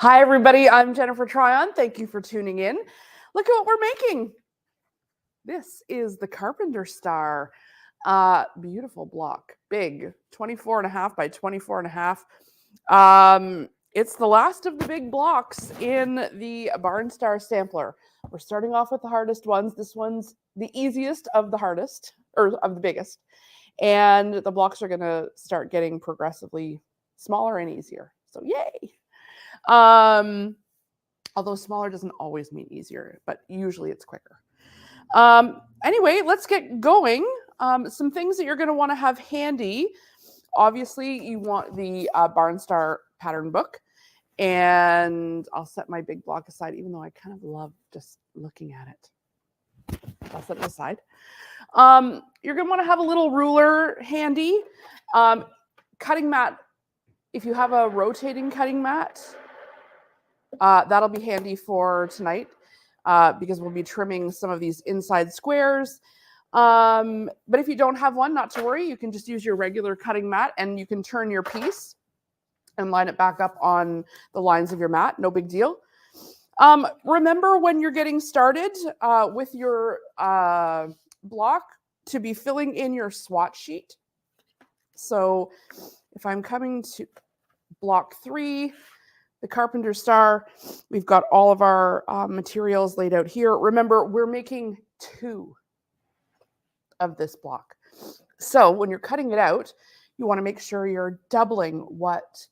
Hi, everybody. I'm Jennifer Tryon. Thank you for tuning in. Look at what we're making. This is the Carpenter Star. Beautiful block. Big. 24.5 by 24.5. It's the last of the big blocks in the Barn Star sampler. We're starting off with the hardest ones. This one's the easiest of the hardest, or of the biggest. And the blocks are going to start getting progressively smaller and easier. So yay! Although smaller doesn't always mean easier, but usually it's quicker. Anyway, let's get going. Some things that you're going to want to have handy. Obviously, you want the Barn Star pattern book. And I'll set my big block aside, even though I kind of love just looking at it. I'll set it aside. You're going to want to have a little ruler handy. Cutting mat, if you have a rotating cutting mat, that'll be handy for tonight because we'll be trimming some of these inside squares. But if you don't have one, not to worry. You can just use your regular cutting mat and you can turn your piece and line it back up on the lines of your mat. No big deal. Remember when you're getting started with your block to be filling in your swatch sheet. So if I'm coming to block 3, the Carpenter Star, we've got all of our materials laid out here. Remember, we're making 2 of this block. So when you're cutting it out, you want to make sure you're doubling what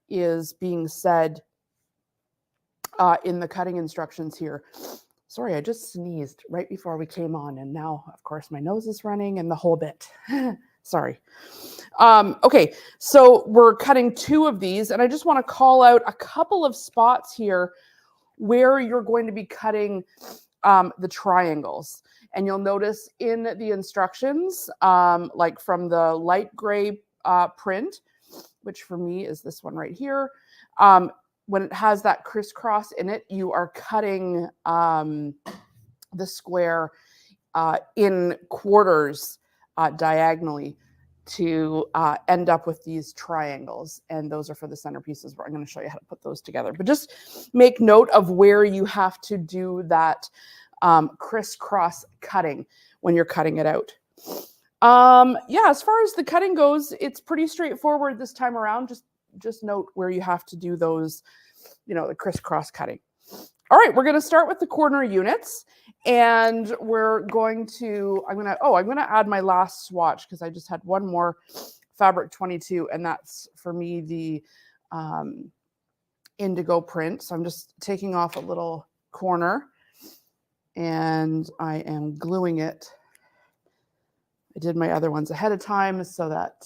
is being said in the cutting instructions here. Sorry, I just sneezed right before we came on, and now, of course, my nose is running and the whole bit. Sorry. Okay, so we're cutting 2 of these, and I just want to call out a couple of spots here where you're going to be cutting the triangles. And you'll notice in the instructions, like from the light gray print, which for me is this one right here, when it has that crisscross in it, you are cutting the square in quarters diagonally to end up with these triangles. And those are for the centerpieces where I'm going to show you how to put those together. But just make note of where you have to do that crisscross cutting when you're cutting it out. Yeah, as far as the cutting goes, it's pretty straightforward this time around. Just note where you have to do those, the crisscross cutting. All right, we're going to start with the corner units, and we're going to, I'm going to add my last swatch because I just had one more fabric 22, and that's for me the indigo print. So I'm just taking off a little corner, and I am gluing it. I did my other ones ahead of time so that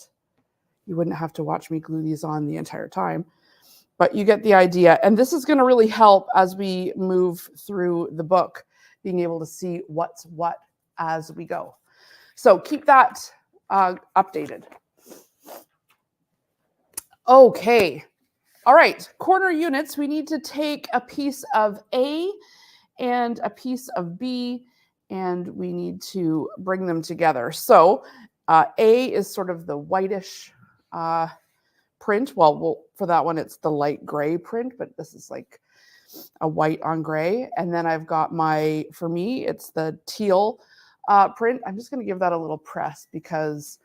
you wouldn't have to watch me glue these on the entire time. But you get the idea. And this is going to really help as we move through the book, being able to see what's what as we go. So keep that updated. Okay. All right. Corner units, we need to take a piece of A and a piece of B, and we need to bring them together. So A is sort of the whitish print. Well, for that one, it's the light gray print, but this is like a white on gray. And then I've got for me, it's the teal print. I'm just going to give that a little press because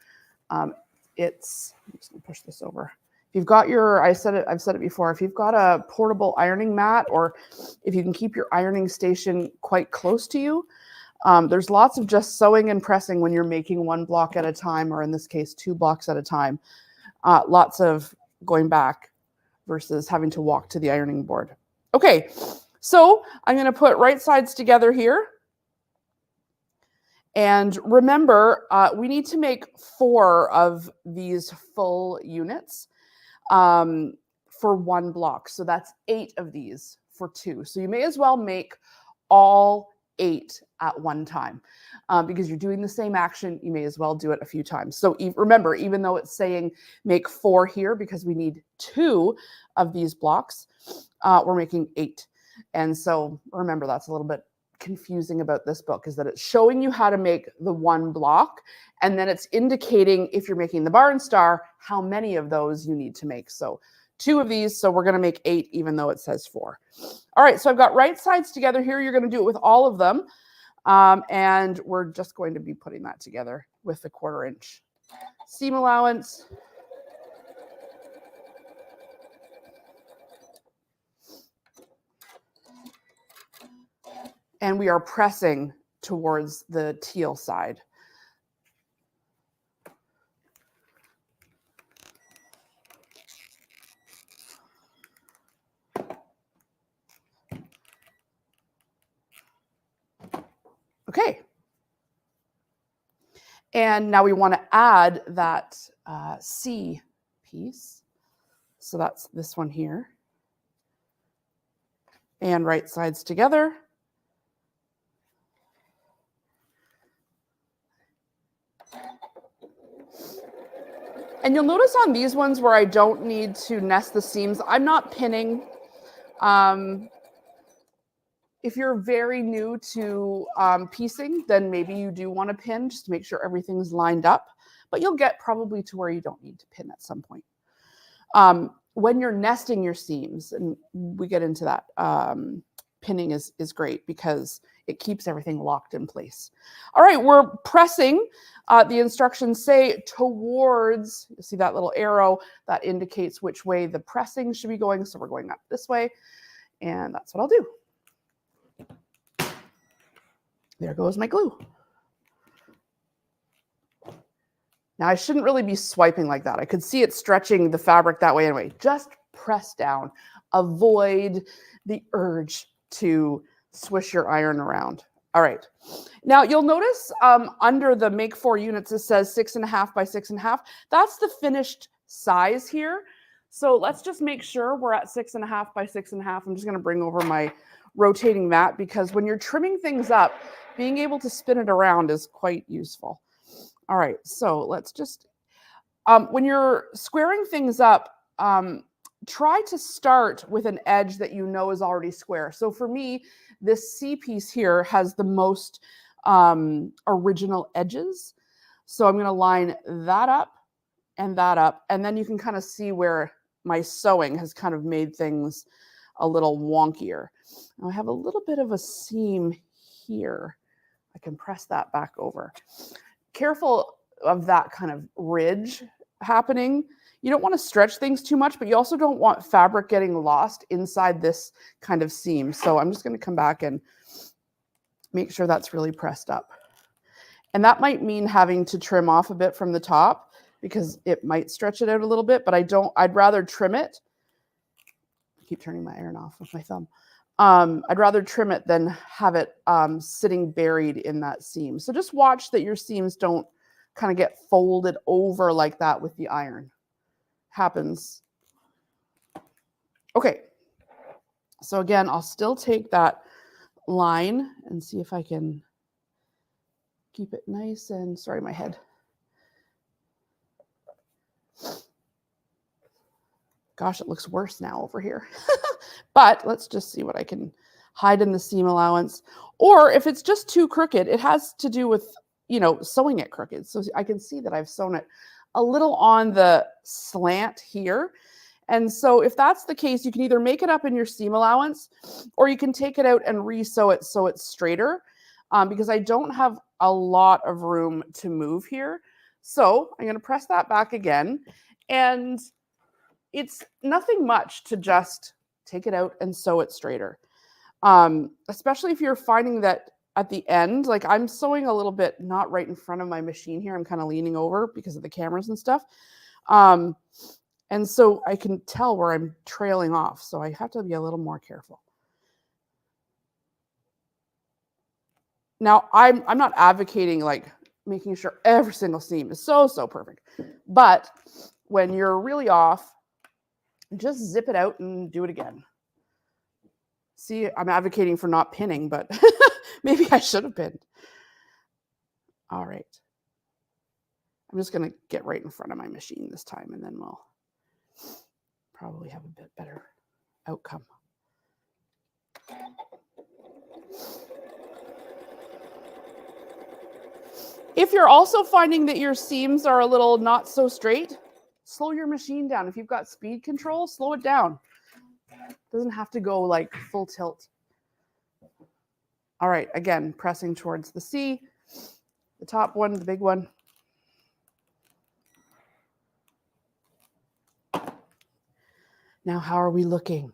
I'm just going to push this over. If you've got I've said it before, if you've got a portable ironing mat, or if you can keep your ironing station quite close to you, there's lots of just sewing and pressing when you're making 1 block at a time, or in this case, 2 blocks at a time. Lots of going back versus having to walk to the ironing board. Okay, so I'm going to put right sides together here. And remember, we need to make 4 of these full units for 1 block. So that's 8 of these for 2. So you may as well make all 8 at one time because you're doing the same action. You may as well do it a few times. So remember, even though it's saying make 4 here because we need 2 of these blocks, we're making 8. And so remember, that's a little bit confusing about this book, is that it's showing you how to make the 1 block, and then it's indicating, if you're making the Barn Star, how many of those you need to make. So 2 of these, so we're going to make 8 even though it says 4. All right, so I've got right sides together here. You're going to do it with all of them. And we're just going to be putting that together with the 1/4 inch seam allowance. And we are pressing towards the teal side. Okay. And now we want to add that C piece. So that's this one here. And right sides together. And you'll notice on these ones where I don't need to nest the seams, I'm not pinning. If you're very new to piecing, then maybe you do want to pin just to make sure everything's lined up. But you'll get probably to where you don't need to pin at some point. When you're nesting your seams, and we get into that, pinning is great because it keeps everything locked in place. All right, we're pressing. The instructions say towards, you see that little arrow that indicates which way the pressing should be going. So we're going up this way, and that's what I'll do. There goes my glue. Now I shouldn't really be swiping like that. I could see it stretching the fabric that way anyway. Just press down. Avoid the urge to swish your iron around. All right. Now you'll notice under the make 4 units, it says 6.5 by 6.5. That's the finished size here. So let's just make sure we're at 6.5 by 6.5. I'm just going to bring over my rotating mat because when you're trimming things up, being able to spin it around is quite useful. All right, so let's just, when you're squaring things up, try to start with an edge that you know is already square. So for me, this C piece here has the most original edges. So I'm going to line that up, and then you can kind of see where my sewing has kind of made things a little wonkier. Now I have a little bit of a seam here. I can press that back over. Careful of that kind of ridge happening. You don't want to stretch things too much, but you also don't want fabric getting lost inside this kind of seam. So I'm just going to come back and make sure that's really pressed up. And that might mean having to trim off a bit from the top because it might stretch it out a little bit, but I'd rather trim it. I keep turning my iron off with my thumb. I'd rather trim it than have it sitting buried in that seam. So just watch that your seams don't kind of get folded over like that with the iron. Happens. Okay. So again, I'll still take that line and see if I can keep it nice and, sorry, my head. Gosh, it looks worse now over here. But let's just see what I can hide in the seam allowance. Or if it's just too crooked, it has to do with, sewing it crooked. So I can see that I've sewn it a little on the slant here. And so if that's the case, you can either make it up in your seam allowance or you can take it out and re-sew it so it's straighter because I don't have a lot of room to move here. So I'm going to press that back again. And it's nothing much to just take it out and sew it straighter. Especially if you're finding that at the end, like I'm sewing a little bit, not right in front of my machine here. I'm kind of leaning over because of the cameras and stuff. And so I can tell where I'm trailing off. So I have to be a little more careful. Now, I'm not advocating like making sure every single seam is so perfect. But when you're really off, just zip it out and do it again. See, I'm advocating for not pinning, but maybe I should have pinned. All right. I'm just going to get right in front of my machine this time, and then we'll probably have a bit better outcome. If you're also finding that your seams are a little not so straight, slow your machine down. If you've got speed control, slow it down. It doesn't have to go like full tilt. All right, again, pressing towards the C, the top one, the big one. Now, how are we looking?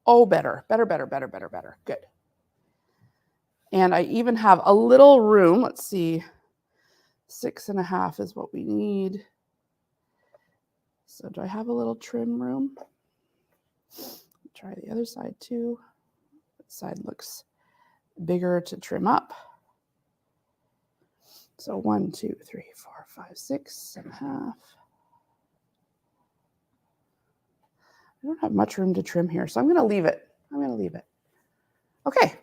Oh, better. Good. And I even have a little room. Let's see. 6.5 is what we need. So do I have a little trim room? Try the other side too. This side looks bigger to trim up. So 1, 2, 3, 4, 5, 6.5. I don't have much room to trim here, so I'm going to leave it. Okay.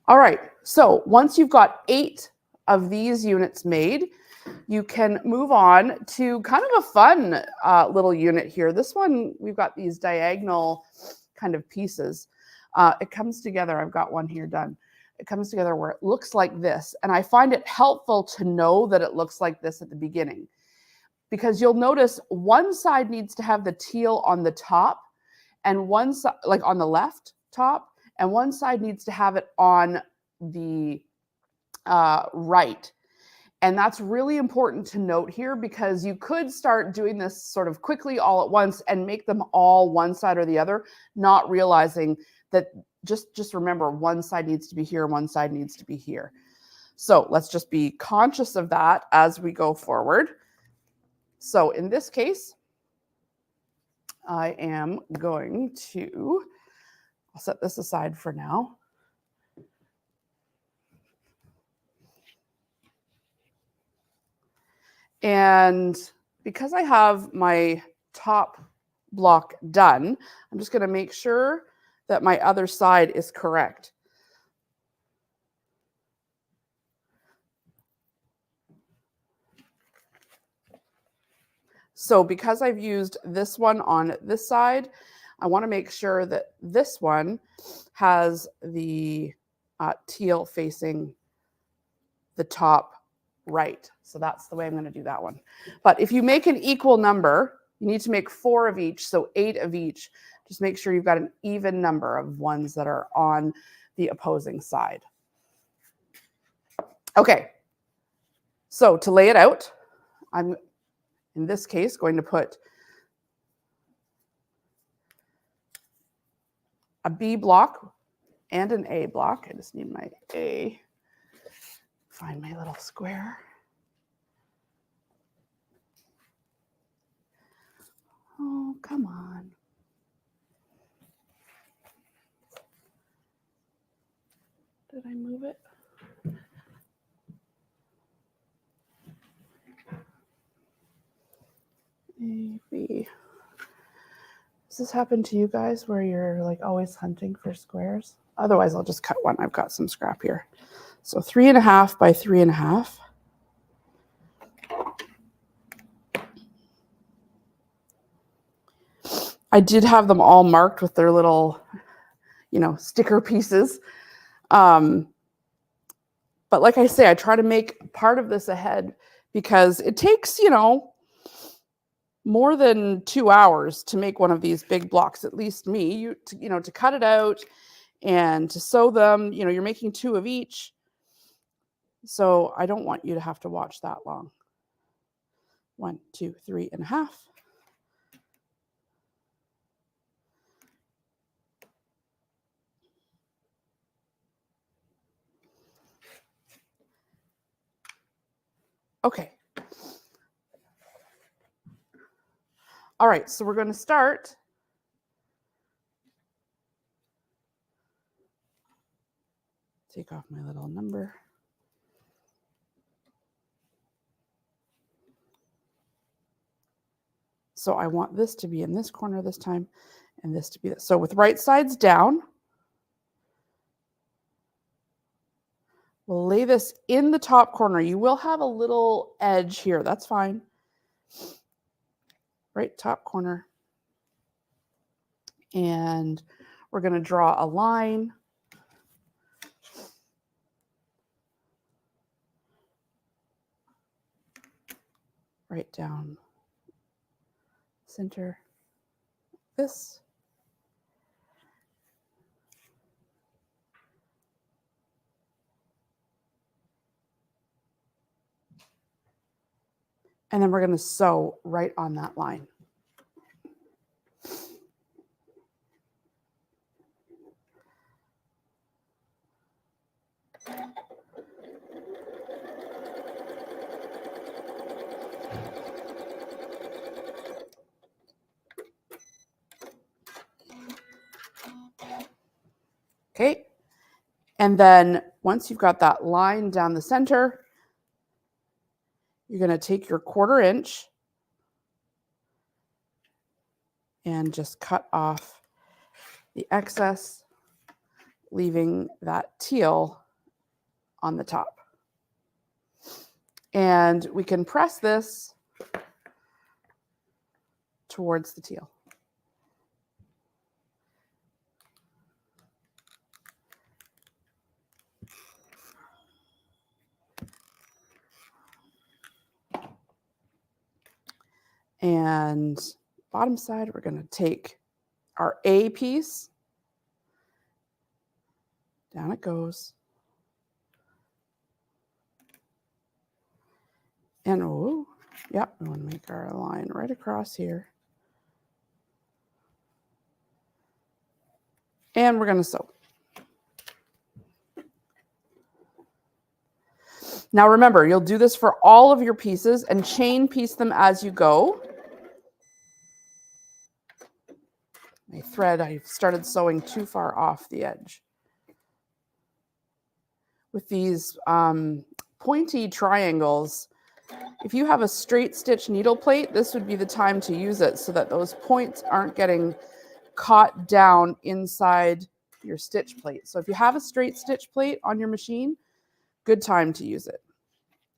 All right, so once you've got 8 of these units made, you can move on to kind of a fun little unit here. This one, we've got these diagonal kind of pieces. It comes together. I've got one here done. It comes together where it looks like this. And I find it helpful to know that it looks like this at the beginning, because you'll notice one side needs to have the teal on the top and one side, like on the left top, and one side needs to have it on the right. And that's really important to note here, because you could start doing this sort of quickly all at once and make them all one side or the other, not realizing that just remember one side needs to be here, one side needs to be here. So let's just be conscious of that as we go forward. So in this case, I am going to, I'll set this aside for now. And because I have my top block done, I'm just going to make sure that my other side is correct. So because I've used this one on this side, I want to make sure that this one has the teal facing the top right. So that's the way I'm going to do that one. But if you make an equal number, you need to make 4 of each, so 8 of each. Just make sure you've got an even number of ones that are on the opposing side. Okay, so to lay it out, I'm, in this case, going to put a B block and an A block. I just need my A. Find my little square. Oh, come on. Did I move it? A, B. Does this happen to you guys where you're like always hunting for squares? Otherwise, I'll just cut one. I've got some scrap here. So 3.5 by 3.5. I did have them all marked with their little, sticker pieces. But like I say, I try to make part of this ahead because it takes, more than 2 hours to make one of these big blocks, at least me, to cut it out and to sew them, you're making 2 of each. So I don't want you to have to watch that long. 1, 2, 3.5. Okay. All right, so we're going to start. Take off my little number. So I want this to be in this corner this time, and this to be this. So with right sides down, we'll lay this in the top corner. You will have a little edge here. That's fine. Right top corner. And we're going to draw a line right down center this. And then we're going to sew right on that line. Okay. And then once you've got that line down the center, you're going to take your 1/4 inch and just cut off the excess, leaving that teal on the top. And we can press this towards the teal. And bottom side, we're going to take our A piece. Down it goes. And oh, yeah, we want to make our line right across here. And we're going to sew. Now remember, you'll do this for all of your pieces and chain piece them as you go. My thread, I started sewing too far off the edge. With these pointy triangles, if you have a straight stitch needle plate, this would be the time to use it so that those points aren't getting caught down inside your stitch plate. So if you have a straight stitch plate on your machine, good time to use it.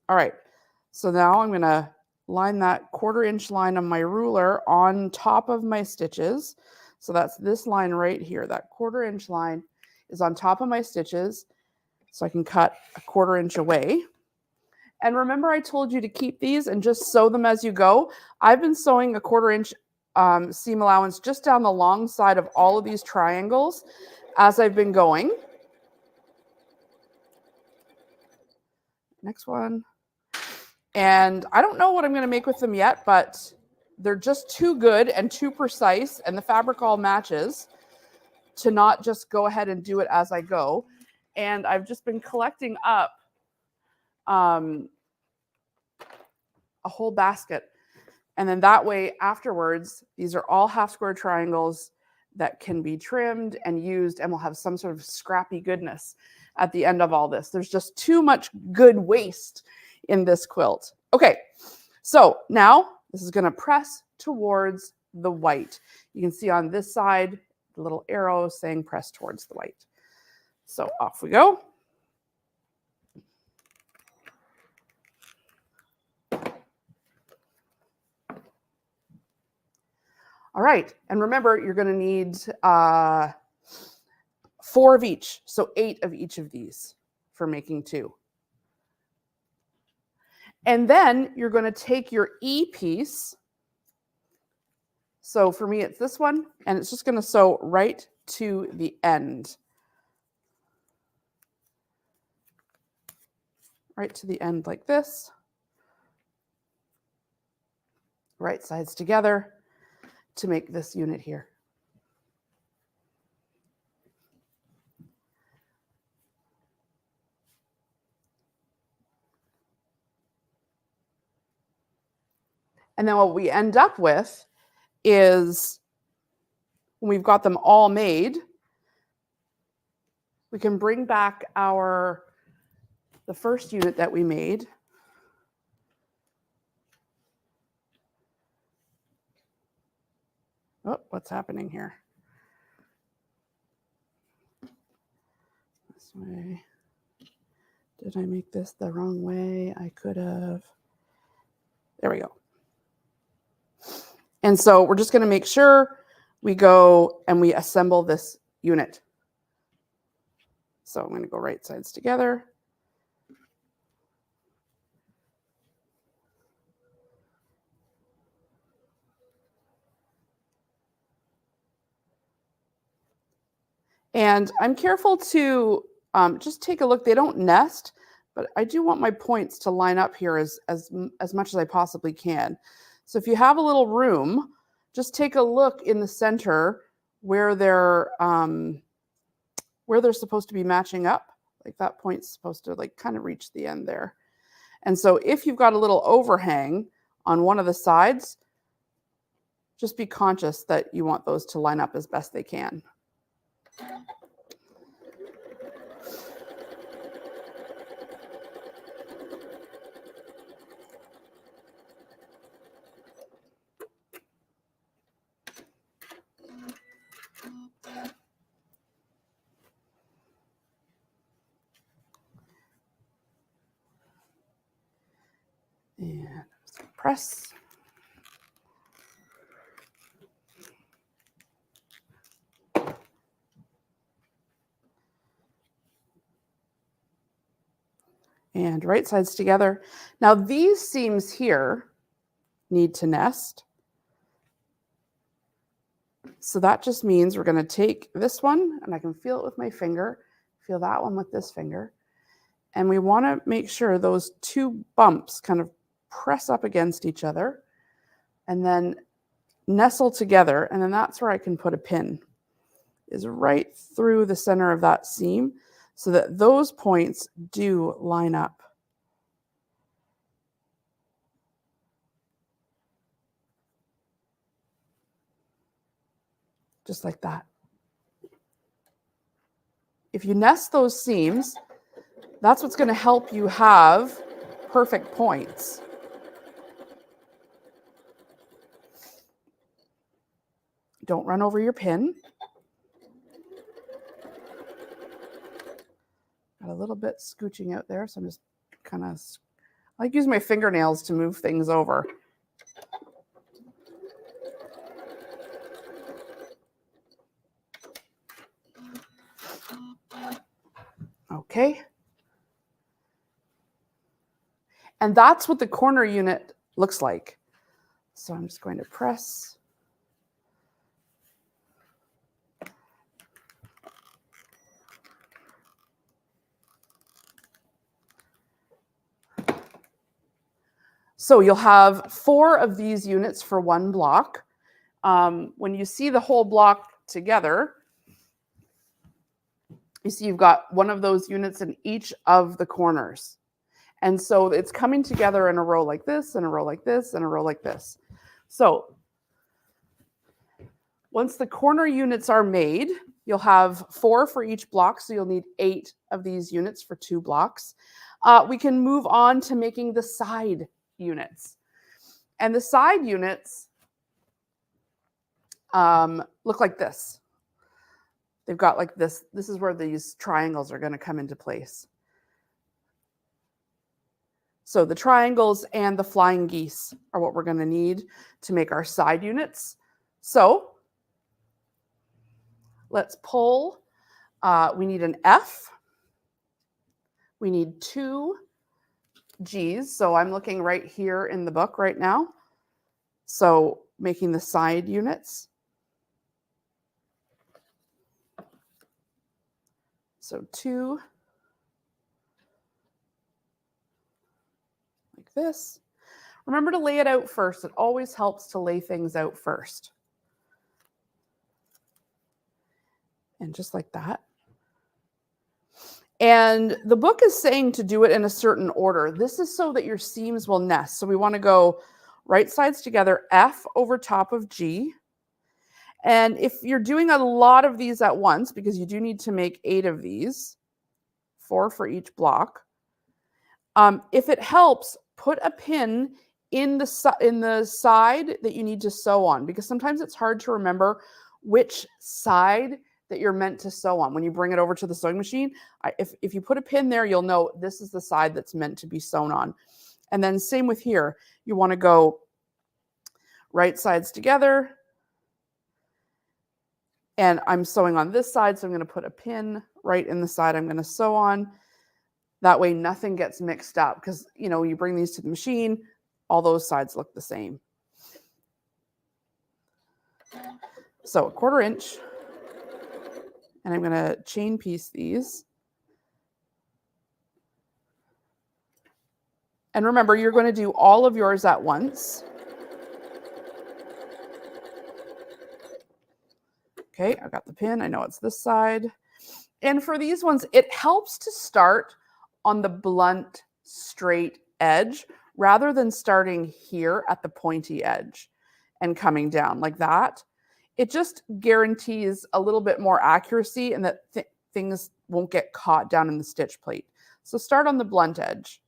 All right, so now I'm going to line that 1/4 inch line on my ruler on top of my stitches. So that's this line right here. That 1/4 inch line is on top of my stitches. So I can cut a 1/4 inch away. And remember I told you to keep these and just sew them as you go. I've been sewing a 1/4 inch seam allowance just down the long side of all of these triangles as I've been going. Next one. And I don't know what I'm going to make with them yet, but they're just too good and too precise, and the fabric all matches, to not just go ahead and do it as I go. And I've just been collecting up a whole basket. And then that way afterwards, these are all half square triangles that can be trimmed and used, and will have some sort of scrappy goodness at the end of all this. There's just too much good waste in this quilt. Okay, so now this is going to press towards the white. You can see on this side, the little arrow saying press towards the white. So off we go. All right, and remember, you're going to need 4 of each, so 8 of each of these for making 2. And then you're going to take your E piece. So for me, it's this one, and it's just going to sew right to the end. Right to the end like this. Right sides together to make this unit here. And then what we end up with is, when we've got them all made, we can bring back the first unit that we made. Oh, what's happening here? This way. Did I make this the wrong way? I could have. There we go. And so we're just going to make sure we go and we assemble this unit. So I'm going to go right sides together. And I'm careful to just take a look. They don't nest, but I do want my points to line up here as much as I possibly can. So if you have a little room, just take a look in the center where they're supposed to be matching up. Like that point's supposed to like kind of reach the end there. And so if you've got a little overhang on one of the sides, just be conscious that you want those to line up as best they can. And press. And right sides together. Now these seams here need to nest. So that just means we're going to take this one, and I can feel it with my finger, feel that one with this finger. And we want to make sure those two bumps kind of press up against each other and then nestle together. And then that's where I can put a pin, is right through the center of that seam so that those points do line up. Just like that. If you nest those seams, that's what's going to help you have perfect points. Don't run over your pin. Got a little bit scooching out there, so I'm just kind of, I like using my fingernails to move things over. Okay. And that's what the corner unit looks like. So I'm just going to press. So you'll have 4 of these units for one block. When you see the whole block together, you see you've got one of those units in each of the corners. And so it's coming together in a row like this, and a row like this, and a row like this. So once the corner units are made, you'll have 4 for each block, so you'll need 8 of these units for 2 blocks. We can move on to making the side units. And the side units look like this. They've got like this. This is where these triangles are going to come into place. So the triangles and the flying geese are what we're going to need to make our side units. So let's pull. We need an F. We need 2 G's. So I'm looking right here in the book right now. So making the side units. So 2 like this. Remember to lay it out first. It always helps to lay things out first. And just like that. And the book is saying to do it in a certain order. This is so that your seams will nest. So we want to go right sides together, F over top of G. And if you're doing a lot of these at once, because you do need to make 8 of these, 4 for each block, if it helps, put a pin in the side that you need to sew on, because sometimes it's hard to remember which side that you're meant to sew on. When you bring it over to the sewing machine, if you put a pin there, you'll know this is the side that's meant to be sewn on. And then same with here. You want to go right sides together. And I'm sewing on this side, so I'm going to put a pin right in the side I'm going to sew on. That way nothing gets mixed up, because, you know, you bring these to the machine, all those sides look the same. So 1/4 inch. And I'm going to chain piece these. And remember, you're going to do all of yours at once. Okay, I've got the pin. I know it's this side. And for these ones, it helps to start on the blunt, straight edge rather than starting here at the pointy edge and coming down like that. It just guarantees a little bit more accuracy and that things won't get caught down in the stitch plate. So start on the blunt edge.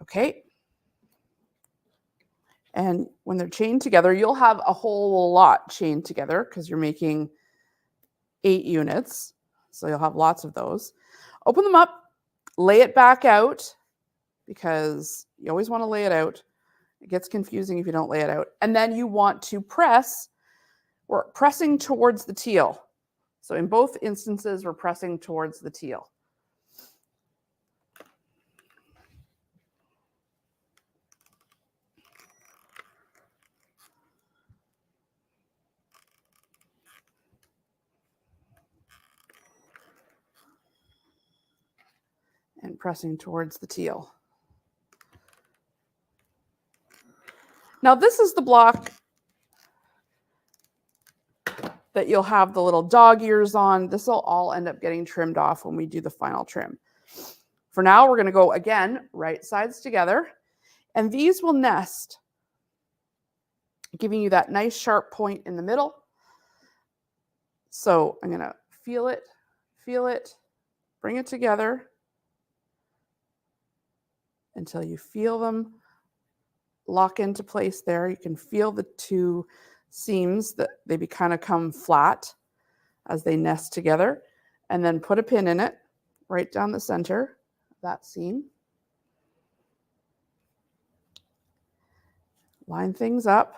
Okay. And when they're chained together, you'll have a whole lot chained together because you're making 8 units. So you'll have lots of those. Open them up, lay it back out because you always want to lay it out. It gets confusing if you don't lay it out. And then you want to press. We're pressing towards the teal. So in both instances, we're pressing towards the teal. And pressing towards the teal. Now this is the block that you'll have the little dog ears on. This will all end up getting trimmed off when we do the final trim. For now, we're going to go again, right sides together, and these will nest, giving you that nice sharp point in the middle. So I'm going to feel it, bring it together until you feel them lock into place there. You can feel the two seams that they kind of come flat as they nest together, and then put a pin in it right down the center of that seam. Line things up.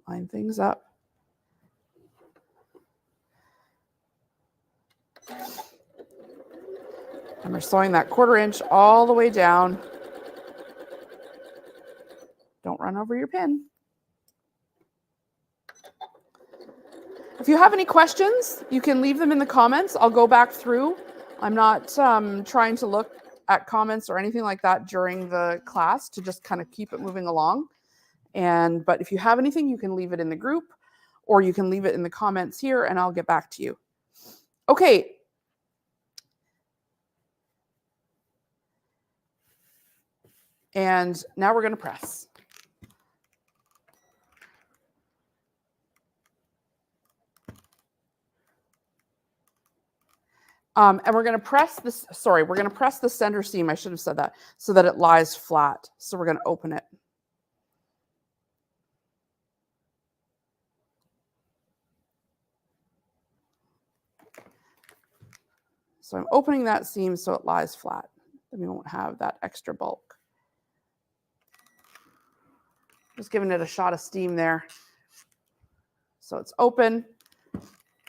Line things up. And we're sewing that 1/4 inch all the way down. Don't run over your pin. If you have any questions, you can leave them in the comments. I'll go back through. I'm not trying to look at comments or anything like that during the class to just kind of keep it moving along. But if you have anything, you can leave it in the group or you can leave it in the comments here and I'll get back to you. Okay. And now we're going to press. And we're going to press this, we're going to press the center seam, I should have said that, so that it lies flat. So we're going to open it. So I'm opening that seam so it lies flat. Then we won't have that extra bulk. Just giving it a shot of steam there. So it's open.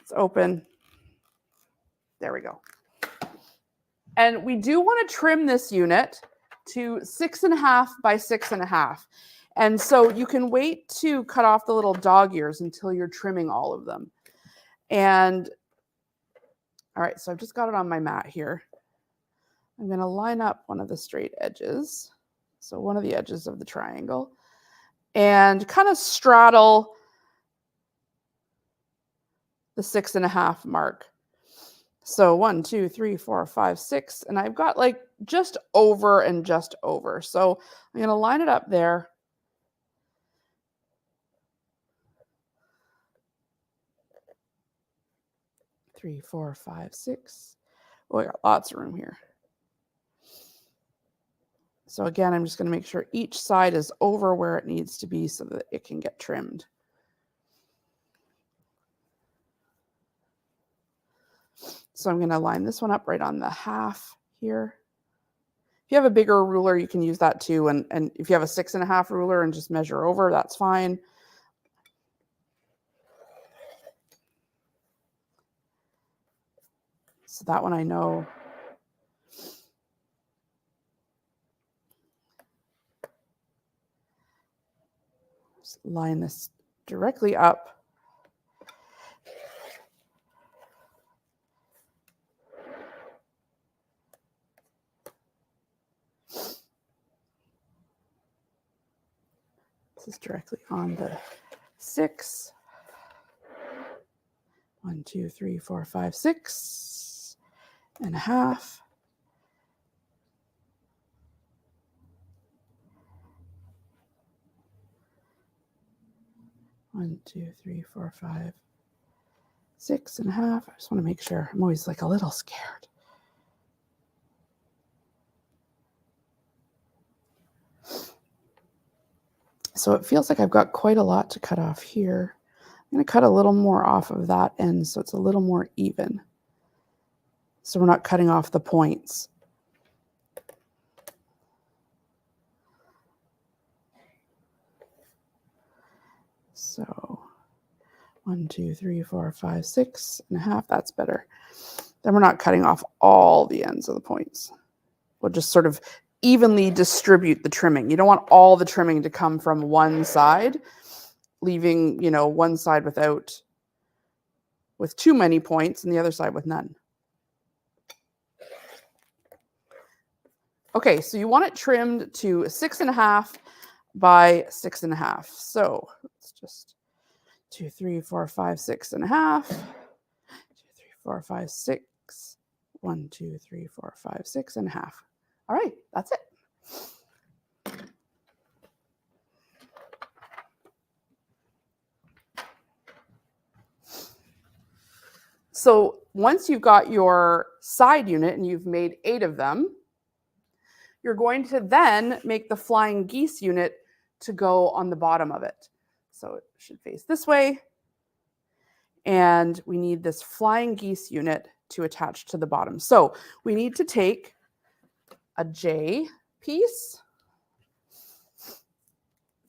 It's open. There we go. And we do want to trim this unit to 6.5 by 6.5. And so you can wait to cut off the little dog ears until you're trimming all of them. And all right, so I've just got it on my mat here. I'm going to line up one of the straight edges. So one of the edges of the triangle. And kind of straddle the 6.5 mark. So 1, 2, 3, 4, 5, 6. And I've got like just over and just over. So I'm going to line it up there. Three, 4, 5, 6. Oh, I got lots of room here. So again, I'm just going to make sure each side is over where it needs to be so that it can get trimmed. So I'm going to line this one up right on the half here. If you have a bigger ruler, you can use that too. And if you have a 6.5 ruler and just measure over, that's fine. So that one I know. Just line this directly up. This is directly on the 6. 1, 2, 3, 4, 5, 6 and a half. One, 2, 3, 4, 5, 6 and a half. I just want to make sure. I'm always like a little scared. So it feels like I've got quite a lot to cut off here. I'm going to cut a little more off of that end so it's a little more even. So we're not cutting off the points. So 1, 2, 3, 4, 5, 6 and a half. That's better. Then we're not cutting off all the ends of the points. We'll just sort of evenly distribute the trimming. You don't want all the trimming to come from one side, leaving, you know, one side with too many points and the other side with none. Okay, so you want it trimmed to 6.5 by 6.5. So it's just 2, 3, 4, 5, 6.5. 2, 3, 4, 5, 6. 1, 2, 3, 4, 5, 6.5. All right, that's it. So once you've got your side unit and you've made 8 of them, you're going to then make the flying geese unit to go on the bottom of it. So it should face this way. And we need this flying geese unit to attach to the bottom. So we need to take a J piece.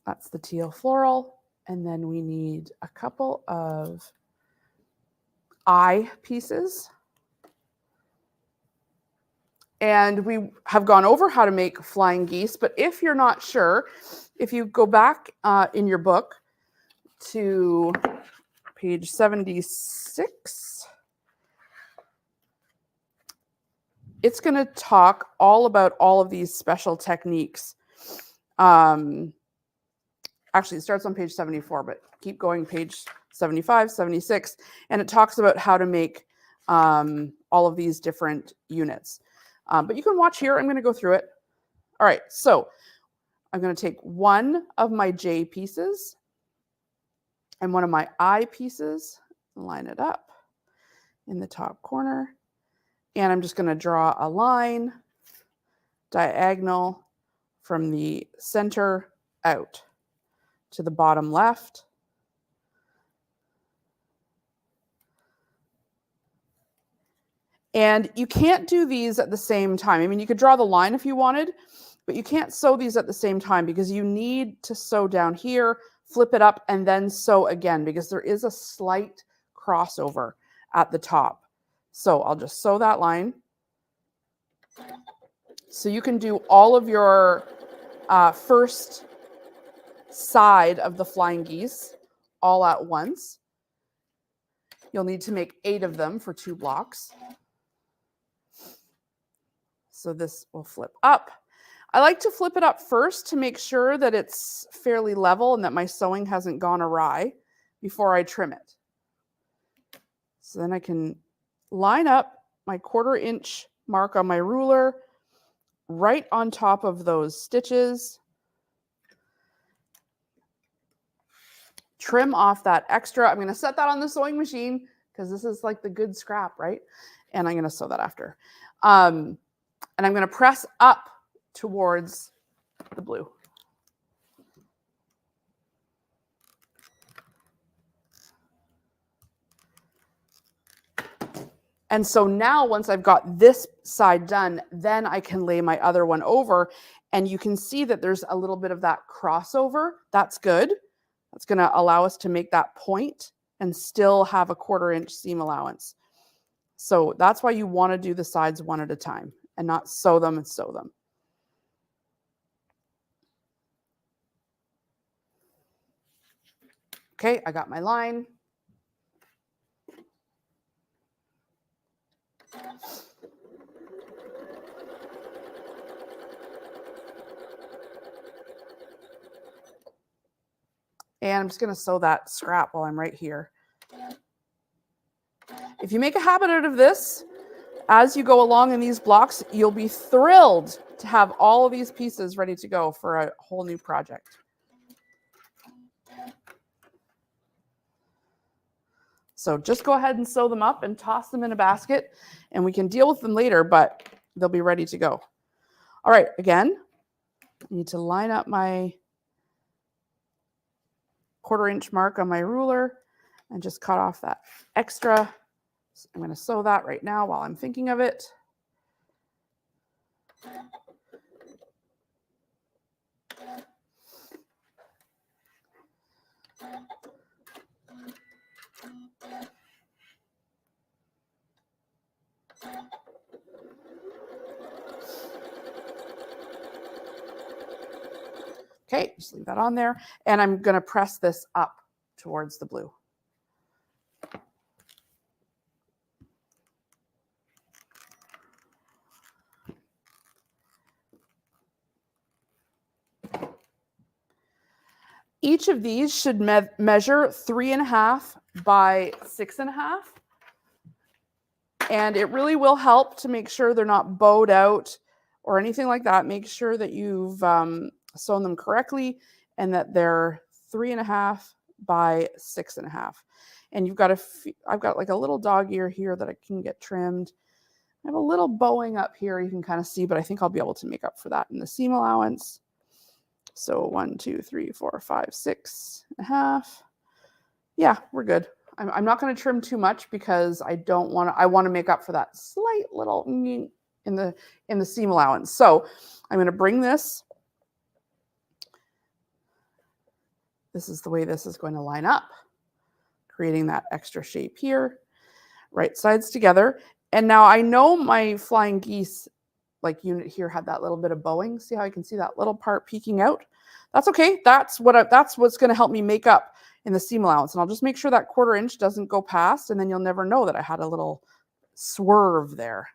That's the teal floral. And then we need a couple of I pieces. And we have gone over how to make flying geese, but if you're not sure, if you go back in your book to page 76, it's going to talk all about all of these special techniques. Actually, it starts on page 74, but keep going, page 75, 76, and it talks about how to make all of these different units. But you can watch here. I'm going to go through it. All right, so I'm going to take one of my J pieces and one of my I pieces, line it up in the top corner, and I'm just going to draw a line diagonal from the center out to the bottom left. And you can't do these at the same time. I mean, you could draw the line if you wanted, but you can't sew these at the same time because you need to sew down here, flip it up, and then sew again because there is a slight crossover at the top. So I'll just sew that line. So you can do all of your first side of the flying geese all at once. You'll need to make 8 of them for 2 blocks. So this will flip up. I like to flip it up first to make sure that it's fairly level and that my sewing hasn't gone awry before I trim it. So then I can line up my 1/4 inch mark on my ruler right on top of those stitches. Trim off that extra. I'm going to set that on the sewing machine because this is like the good scrap, right? And I'm going to sew that after. And I'm going to press up towards the blue. And so now once I've got this side done, then I can lay my other one over. And you can see that there's a little bit of that crossover. That's good. That's going to allow us to make that point and still have a 1/4 inch seam allowance. So that's why you want to do the sides one at a time and not sew them and sew them. Okay, I got my line. And I'm just going to sew that scrap while I'm right here. If you make a habit out of this, as you go along in these blocks, you'll be thrilled to have all of these pieces ready to go for a whole new project. So just go ahead and sew them up and toss them in a basket, and we can deal with them later, but they'll be ready to go. All right, again, I need to line up my 1/4 inch mark on my ruler and just cut off that extra. So I'm going to sew that right now while I'm thinking of it. Okay, just leave that on there. And I'm going to press this up towards the blue. Each of these should measure 3.5 by 6.5. And it really will help to make sure they're not bowed out or anything like that. Make sure that you've sewn them correctly and that they're 3.5 by 6.5. And you've got I've got like a little dog ear here that I can get trimmed. I have a little bowing up here you can kind of see, but I think I'll be able to make up for that in the seam allowance. So 1, 2, 3, 4, 5, 6.5. Yeah, we're good. I'm not going to trim too much because I want to make up for that slight little in the seam allowance. So I'm going to bring this. This is the way this is going to line up, creating that extra shape here. Right sides together. And now I know my flying geese like unit here had that little bit of bowing. See how I can see that little part peeking out? That's okay. That's what's going to help me make up in the seam allowance. And I'll just make sure that 1/4 inch doesn't go past, and then you'll never know that I had a little swerve there.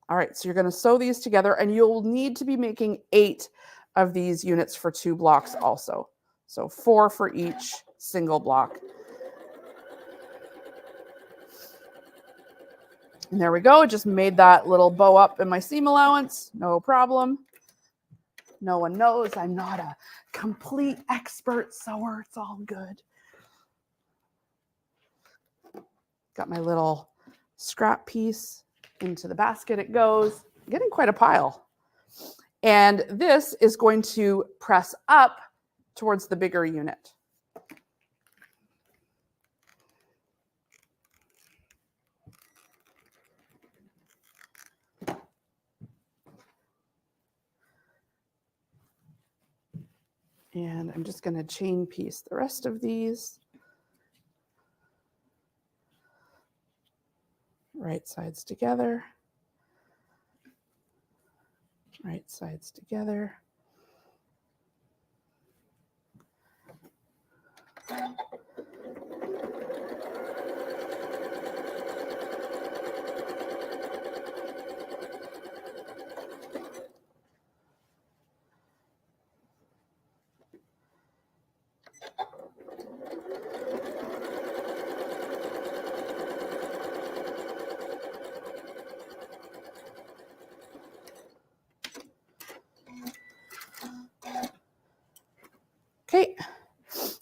All right, so you're going to sew these together, and you'll need to be making 8 of these units for 2 blocks also. So 4 for each single block. And there we go. Just made that little bow up in my seam allowance. No problem. No one knows I'm not a complete expert sewer. It's all good. Got my little scrap piece into the basket. It goes. I'm getting quite a pile. And this is going to press up towards the bigger unit. And I'm just going to chain piece the rest of these. Right sides together. Right sides together. Okay,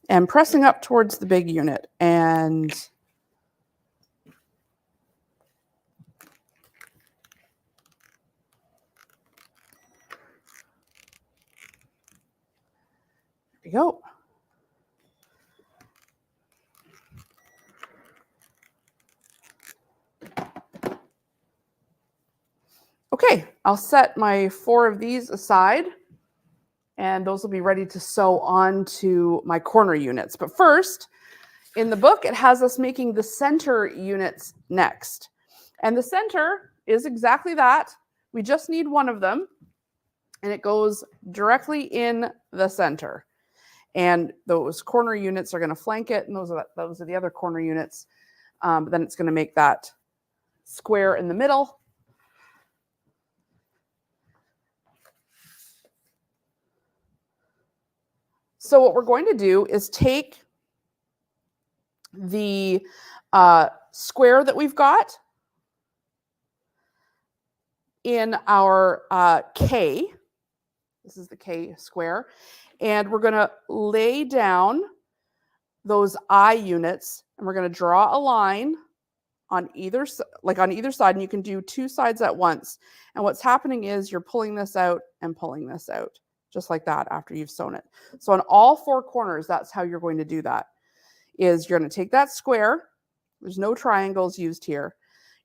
and pressing up towards the big unit, and there we go. Okay, I'll set my 4 of these aside. And those will be ready to sew onto my corner units. But first, in the book, it has us making the center units next. And the center is exactly that. We just need one of them, and it goes directly in the center. And those corner units are going to flank it, and those are the other corner units. But then it's going to make that square in the middle. So what we're going to do is take the square that we've got in our K. This is the K square. And we're going to lay down those I units, and we're going to draw a line on either side, and you can do two sides at once. And what's happening is you're pulling this out and pulling this out, just like that after you've sewn it. So on all four corners, that's how you're going to do that. Is you're going to take that square. There's no triangles used here.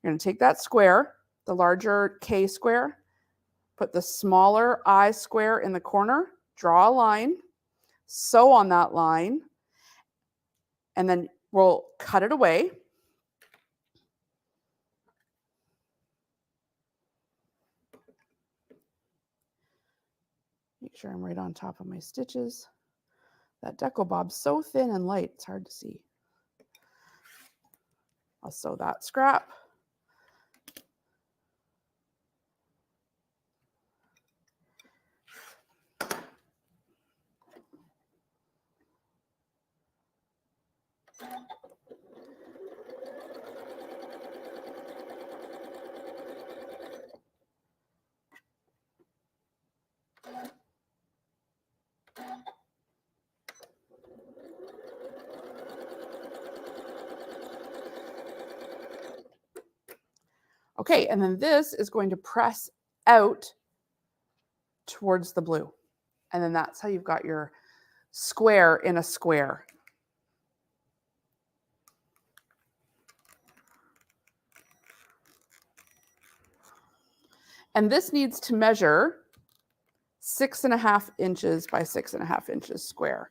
You're going to take that square, the larger K square, put the smaller I square in the corner, draw a line, sew on that line, and then we'll cut it away. Make sure I'm right on top of my stitches. That deco bob's so thin and light, it's hard to see. I'll sew that scrap. Okay, and then this is going to press out towards the blue. And then that's how you've got your square in a square. And this needs to measure 6.5 inches by 6.5 inches square.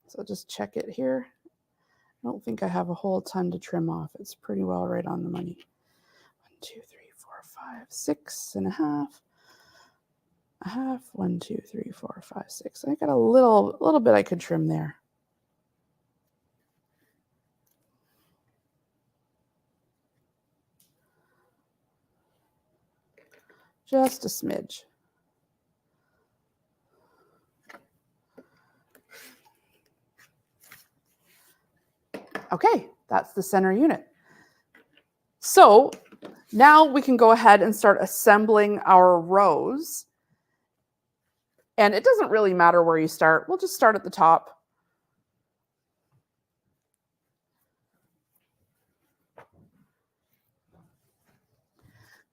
So just check it here. I don't think I have a whole ton to trim off. It's pretty well right on the money. 1, 2, 3, 4, 5, 6.5. A half. 1, 2, 3, 4, 5, 6. I got a little bit I could trim there. Just a smidge. Okay, that's the center unit. So now we can go ahead and start assembling our rows. And it doesn't really matter where you start. We'll just start at the top.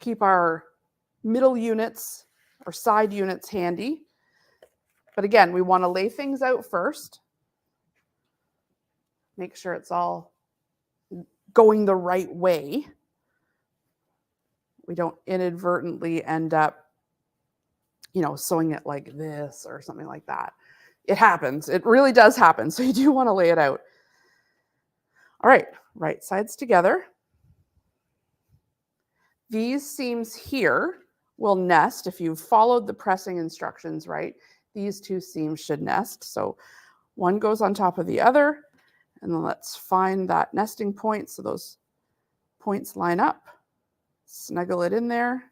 Keep our middle units or side units handy. But again, we want to lay things out first. Make sure it's all going the right way. We don't inadvertently end up, sewing it like this or something like that. It happens. It really does happen. So you do want to lay it out. All right, right sides together. These seams here will nest. If you've followed the pressing instructions right, these two seams should nest. So one goes on top of the other, and then let's find that nesting point so those points line up. Snuggle it in there.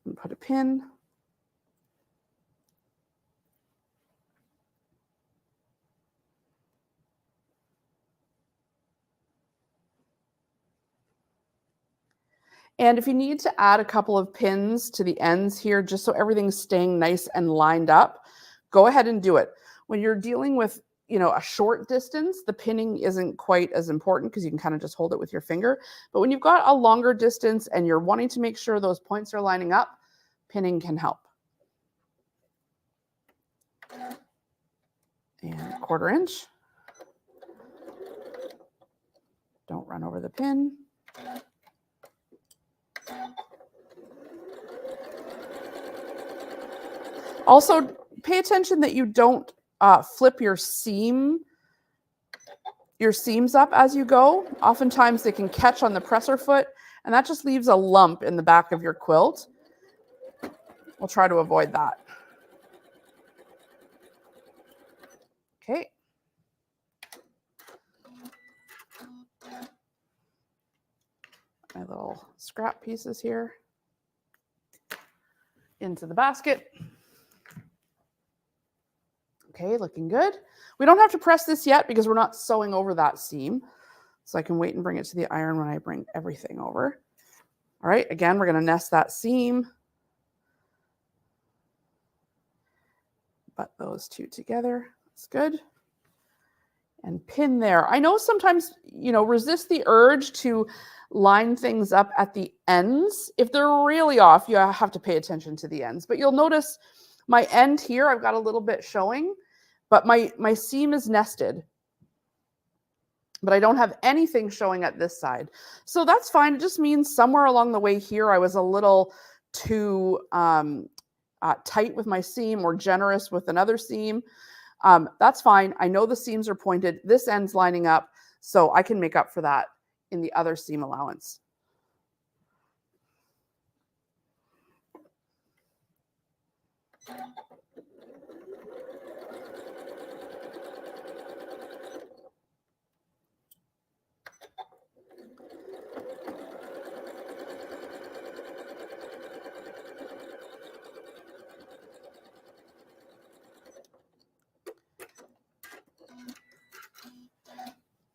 And put a pin. And if you need to add a couple of pins to the ends here, just so everything's staying nice and lined up, go ahead and do it. When you're dealing with, a short distance, the pinning isn't quite as important because you can kind of just hold it with your finger. But when you've got a longer distance and you're wanting to make sure those points are lining up, pinning can help. And 1/4 inch. Don't run over the pin. Also, pay attention that you don't flip your seams up as you go. Oftentimes they can catch on the presser foot, and that just leaves a lump in the back of your quilt. We'll try to avoid that. Okay. My little scrap pieces here into the basket. Okay, looking good. We don't have to press this yet because we're not sewing over that seam. So I can wait and bring it to the iron when I bring everything over. All right, again, we're going to nest that seam. Butt those two together. That's good. And pin there. I know sometimes, resist the urge to line things up at the ends. If they're really off, you have to pay attention to the ends. But you'll notice my end here, I've got a little bit showing, but my seam is nested. But I don't have anything showing at this side. So that's fine. It just means somewhere along the way here, I was a little too tight with my seam or generous with another seam. That's fine. I know the seams are pointed. This end's lining up, so I can make up for that in the other seam allowance.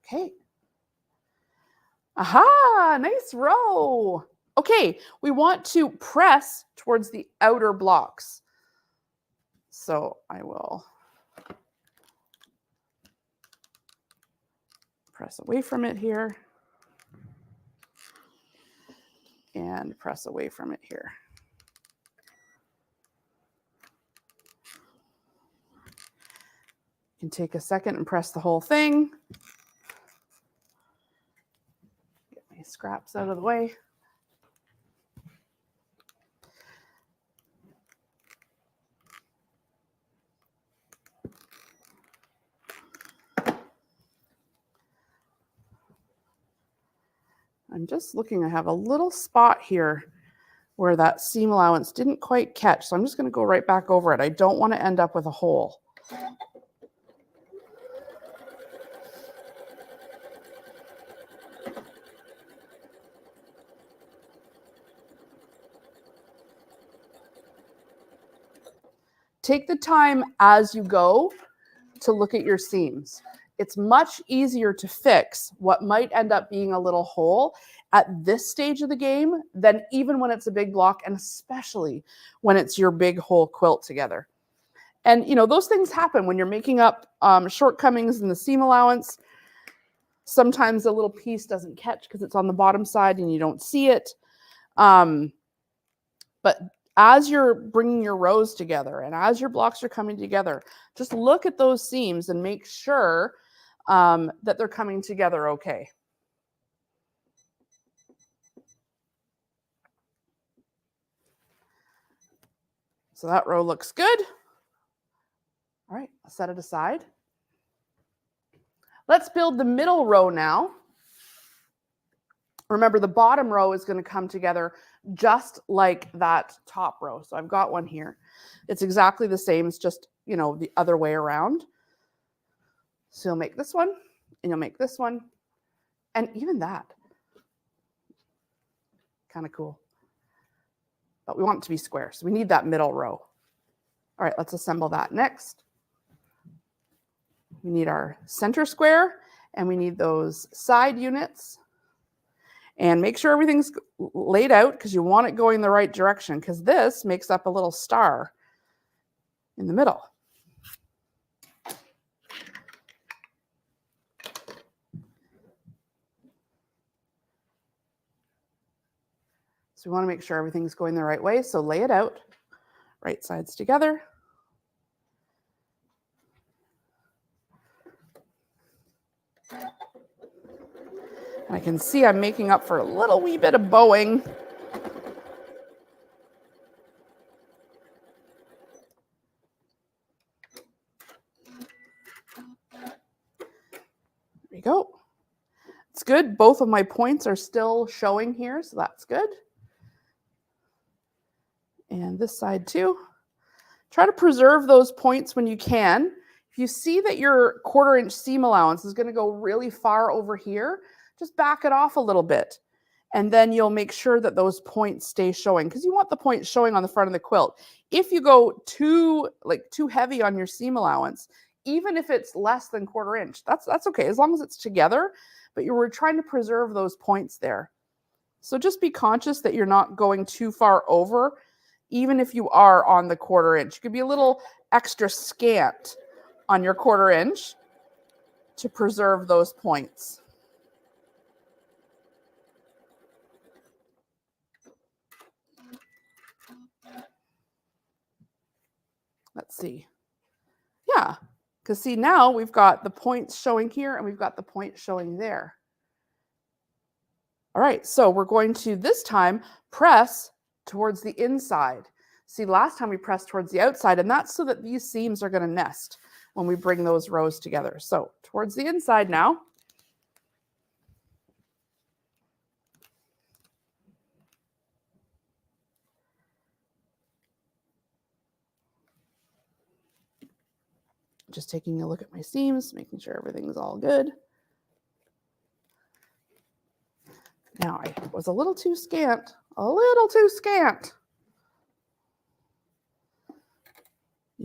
Okay. Aha, nice row. Okay, we want to press towards the outer blocks. So I will press away from it here and press away from it here. You can take a second and press the whole thing. Get my scraps out of the way. I'm just looking, I have a little spot here where that seam allowance didn't quite catch. So I'm just going to go right back over it. I don't want to end up with a hole. Take the time as you go to look at your seams. It's much easier to fix what might end up being a little hole at this stage of the game than even when it's a big block, and especially when it's your big whole quilt together. And, those things happen when you're making up shortcomings in the seam allowance. Sometimes a little piece doesn't catch because it's on the bottom side and you don't see it. But as you're bringing your rows together and as your blocks are coming together, just look at those seams and make sure that they're coming together okay. So that row looks good. All right, I'll set it aside. Let's build the middle row now. Remember, the bottom row is going to come together just like that top row. So I've got one here. It's exactly the same. It's just, the other way around. So you'll make this one, and you'll make this one, and even that. Kind of cool. But we want it to be square, so we need that middle row. All right, let's assemble that next. We need our center square, and we need those side units. And make sure everything's laid out because you want it going the right direction, because this makes up a little star in the middle. So we want to make sure everything's going the right way. So lay it out, right sides together. I can see I'm making up for a little wee bit of bowing we go. It's good. Both of my points are still showing here, so that's good. And this side too. Try to preserve those points when you can. If you see that your 1/4 inch seam allowance is going to go really far over here, just back it off a little bit. And then you'll make sure that those points stay showing, because you want the points showing on the front of the quilt. If you go too heavy on your seam allowance, even if it's less than 1/4 inch, that's okay, as long as it's together, but you were trying to preserve those points there. So just be conscious that you're not going too far over, even if you are on the 1/4 inch. You could be a little extra scant on your 1/4 inch to preserve those points. Let's see. Yeah, because see, now we've got the points showing here and we've got the points showing there. All right, so we're going to this time press towards the inside. See, last time we pressed towards the outside, and that's so that these seams are going to nest when we bring those rows together. So towards the inside now. Just taking a look at my seams, making sure everything's all good. Now, I was a little too scant, You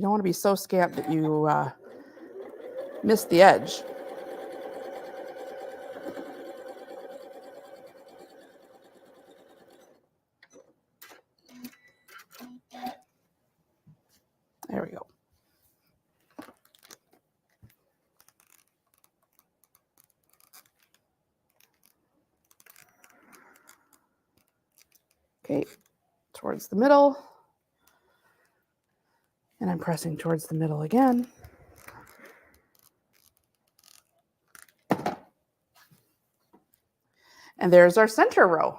don't want to be so scant that you miss the edge. There we go. Okay, towards the middle. And I'm pressing towards the middle again. And there's our center row.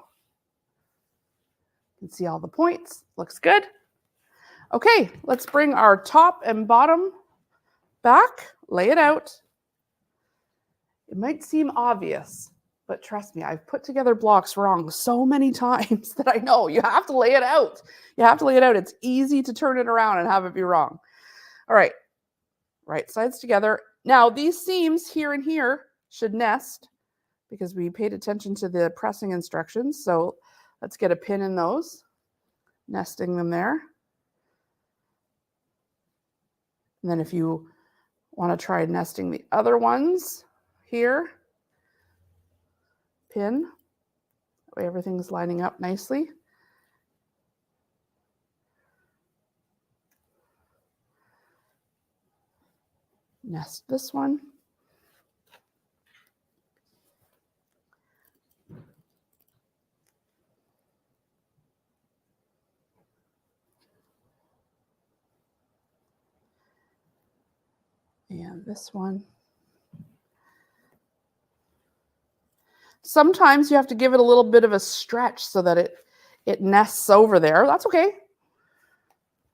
You can see all the points. Looks good. Okay, let's bring our top and bottom back, lay it out. It might seem obvious, but trust me, I've put together blocks wrong so many times that I know you have to lay it out. You have to lay it out. It's easy to turn it around and have it be wrong. All right, right sides together. Now these seams here and here should nest because we paid attention to the pressing instructions. So let's get a pin in those, nesting them there. And then if you want to try nesting the other ones here, pin, that way everything's lining up nicely. Nest this one. And this one. Sometimes you have to give it a little bit of a stretch so that it nests over there. That's okay.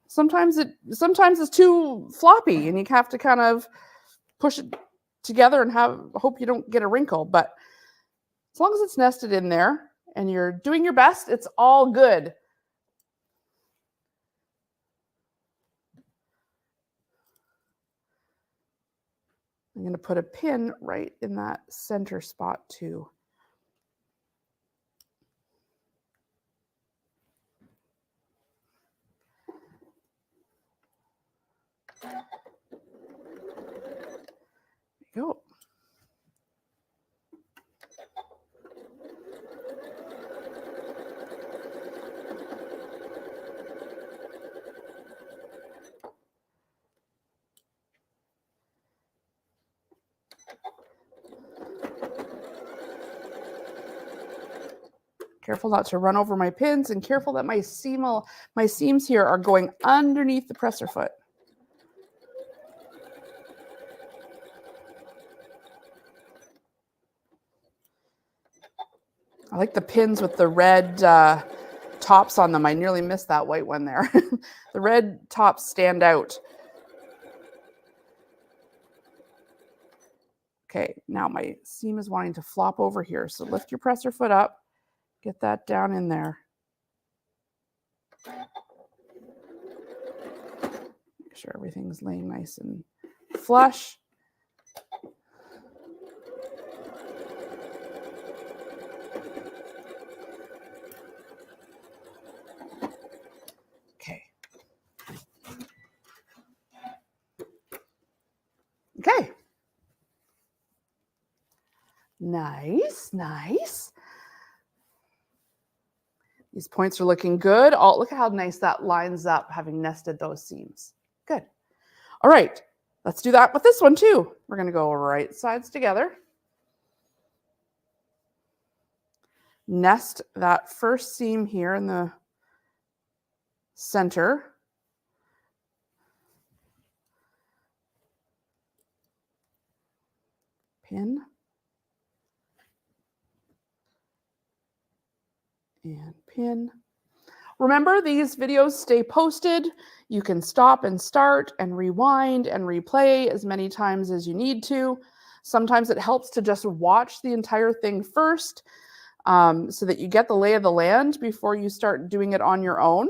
Sometimes it's too floppy and you have to kind of push it together and hope you don't get a wrinkle. But as long as it's nested in there and you're doing your best, it's all good. I'm going to put a pin right in that center spot too. There we go. Careful not to run over my pins, and careful that my seams here are going underneath the presser foot. I like the pins with the red tops on them. I nearly missed that white one there. The red tops stand out. Okay, now my seam is wanting to flop over here. So lift your presser foot up, get that down in there. Make sure everything's laying nice and flush. Okay. Okay. Nice, nice. These points are looking good. Oh, look at how nice that lines up, having nested those seams. Good. All right, let's do that with this one too. We're going to go right sides together. Nest that first seam here in the center. Pin. And pin. Remember, these videos stay posted. You can stop and start and rewind and replay as many times as you need to. Sometimes it helps to just watch the entire thing first so that you get the lay of the land before you start doing it on your own.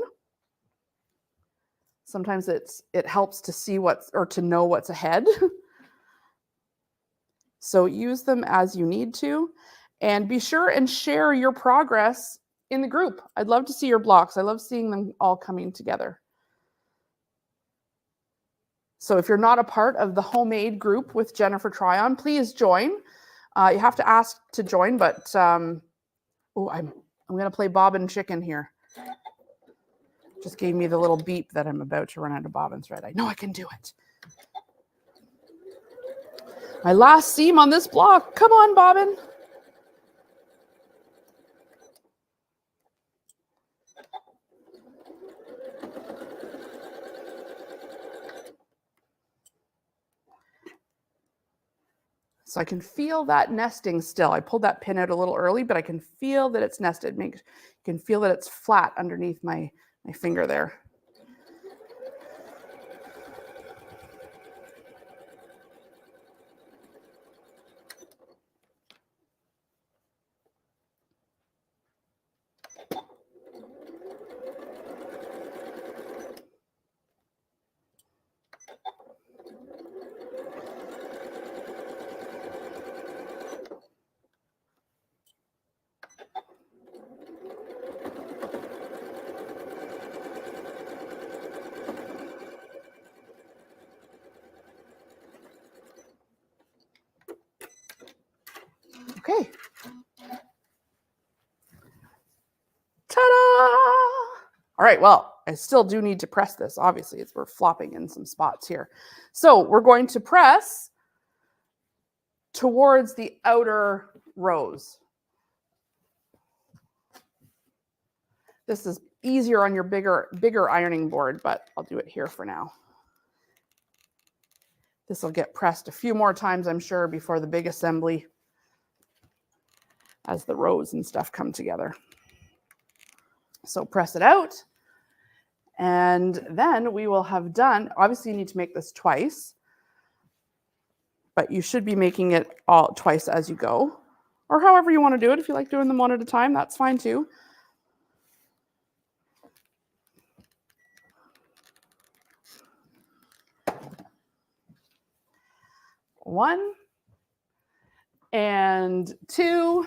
Sometimes it helps to see to know what's ahead. So use them as you need to, and be sure and share your progress in the group. I'd love to see your blocks. I love seeing them all coming together. So if you're not a part of the homemade group with Jennifer Tryon, please join. You have to ask to join, but I'm going to play bobbin chicken here. Just gave me the little beep that I'm about to run out of bobbin thread. I know I can do it. My last seam on this block. Come on, bobbin. So I can feel that nesting still. I pulled that pin out a little early, but I can feel that it's nested. You can feel that it's flat underneath my finger there. Okay. Ta-da! All right, well, I still do need to press this. Obviously, we're flopping in some spots here. So we're going to press towards the outer rows. This is easier on your bigger ironing board, but I'll do it here for now. This will get pressed a few more times, I'm sure, before the big assembly as the rows and stuff come together. So press it out, and then we will have done, obviously you need to make this twice, but you should be making it all twice as you go, or however you want to do it. If you like doing them one at a time, that's fine too. One and two.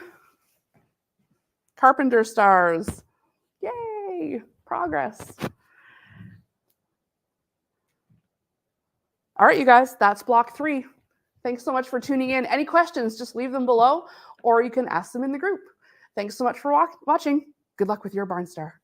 Carpenter stars. Yay, progress. All right, you guys, that's block 3. Thanks so much for tuning in. Any questions, just leave them below, or you can ask them in the group. Thanks so much for watching. Good luck with your barn star.